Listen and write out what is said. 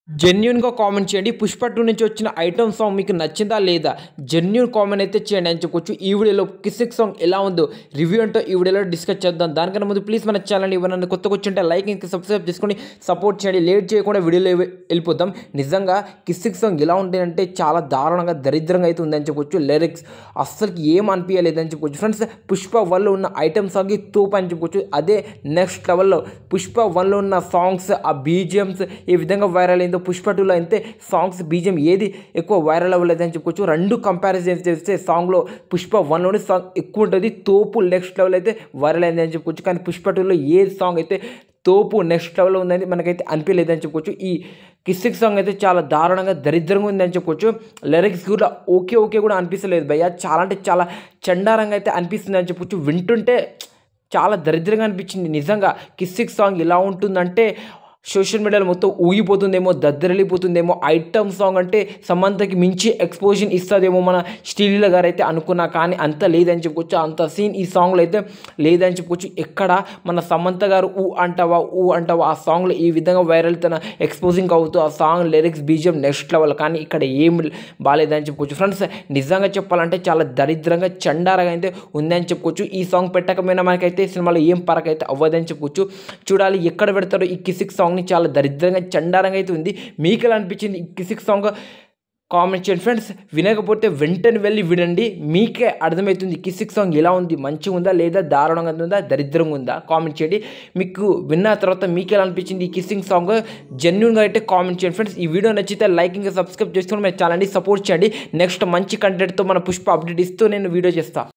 జెన్యూన్‌గా కామెంట్ చేయండి. 'పుష్ప 2' నుంచి వచ్చిన ఐటెమ్ సాంగ్ మీకు నచ్చిందా లేదా? జెన్యూన్ కామెంట్ అయితే చేయండి అని చెప్పొచ్చు. ఈ వీడియోలో 'కిసిక్' సాంగ్ ఎలా ఉందో రివ్యూ ఏంటో ఈ వీడియోలో డిస్కస్ చేద్దాం. దానికన్నా ముందు ప్లీజ్ మన ఛానల్‌ని ఎవరైనా కొత్తగా వచ్చుంటే లైక్ ఇంకా సబ్స్క్రైబ్ చేసుకొని సపోర్ట్ చేయండి. లేట్ చేయకుండా వీడియోలో వెళ్ళిపోదాం. నిజంగా 'కిసిక్' సాంగ్ ఎలా ఉంది అంటే చాలా దారుణంగా దరిద్రంగా అయితే ఉందని చెప్పొచ్చు. లిరిక్స్ అస్సలకి ఏం అనిపించలేదని చెప్పొచ్చు. ఫ్రెండ్స్ 'పుష్ప 1'లో ఉన్న ఐటెమ్ సాంగ్ తోపు అని చెప్పొచ్చు. అదే నెక్స్ట్ లెవెల్‌లో 'పుష్ప 1'లో ఉన్న సాంగ్స్ ఆ బీజిఎమ్స్ ఏ విధంగా వైరల్ అయిందో 'పుష్ప 2'లో అయితే సాంగ్స్ బీజిఎం ఏది ఎక్కువ వైరల్ అవ్వలేదని చెప్పుకోవచ్చు. రెండు కంపారిజన్ చేస్తే సాంగ్లో 'పుష్ప 1'లోని సాంగ్ ఎక్కువ ఉంటుంది. తోపు నెక్స్ట్ లెవెల్ అయితే వైరల్ అయిందని చెప్పుకోవచ్చు. కానీ 'పుష్ప 2'లో ఏ సాంగ్ అయితే తోపు నెక్స్ట్ లెవెల్లో ఉందని మనకైతే అనిపించలేదని చెప్పుకోవచ్చు. ఈ 'కిసిక్' సాంగ్ అయితే చాలా దారుణంగా దరిద్రంగా ఉందని చెప్పుకోవచ్చు. లిరిక్స్ కూడా ఓకే కూడా అనిపించలేదు భయ్య. చాలా అంటే చాలా చండారంగా అయితే అనిపిస్తుంది అని చెప్పొచ్చు. వింటుంటే చాలా దరిద్రంగా అనిపించింది. నిజంగా 'కిసిక్' సాంగ్ ఇలా ఉంటుందంటే సోషల్ మీడియాలో మొత్తం ఊగిపోతుందేమో, దద్దరిల్లిపోతుందేమో. ఐటమ్ సాంగ్ అంటే సమంతకి మించి ఎక్స్పోజిషన్ ఇస్తుందేమో మన శ్రీలీల గారు అయితే అనుకున్నా. కానీ అంత లేదని చెప్పుకోవచ్చు. అంత సీన్ ఈ సాంగ్లో అయితే లేదని చెప్పుకోవచ్చు. ఎక్కడ మన సమంత గారు ఊ అంటావా ఆ సాంగ్లో ఈ విధంగా వైరల్ తన ఎక్స్పోజింగ్ అవుతూ ఆ song lyrics BGM next level. కానీ ఇక్కడ ఏం బాగాలేదని చెప్పుకోవచ్చు. ఫ్రెండ్స్ నిజంగా చెప్పాలంటే చాలా దరిద్రంగా చండారంగా అయితే ఉందని చెప్పుకోవచ్చు. ఈ సాంగ్ పెట్టకపోయినా మనకైతే సినిమాలో ఏం పరక అయితే అవ్వదని చెప్పుకోవచ్చు. చూడాలి ఎక్కడ పెడతారో ఈ 'కిసిక్' సాంగ్ చాలా దరిద్రంగా చండారంగా అయితే ఉంది. మీకు ఎలా అనిపించింది ఈ 'కిసిక్' సాంగ్ కామెంట్ చేయండి ఫ్రెండ్స్. వినకపోతే వెంటనే వెళ్ళి వినండి, మీకే అర్థమవుతుంది 'కిసిక్' సాంగ్ ఎలా ఉంది, మంచిగా ఉందా లేదా, దారుణంగా ఉందా, దరిద్రంగా ఉందా. కామెంట్ చేయండి. మీకు విన్న తర్వాత మీకు ఎలా అనిపించింది ఈ 'కిసిక్' సాంగ్ జెన్యూన్గా అయితే కామెంట్ చేయండి ఫ్రెండ్స్. ఈ వీడియో నచ్చితే లైక్ ఇంకా సబ్స్క్రైబ్ చేసుకొని మన ఛానల్ని సపోర్ట్ చేయండి. నెక్స్ట్ మంచి కంటెంట్తో మన 'పుష్ప' అప్డేట్ ఇస్తూ నేను వీడియో చేస్తాను.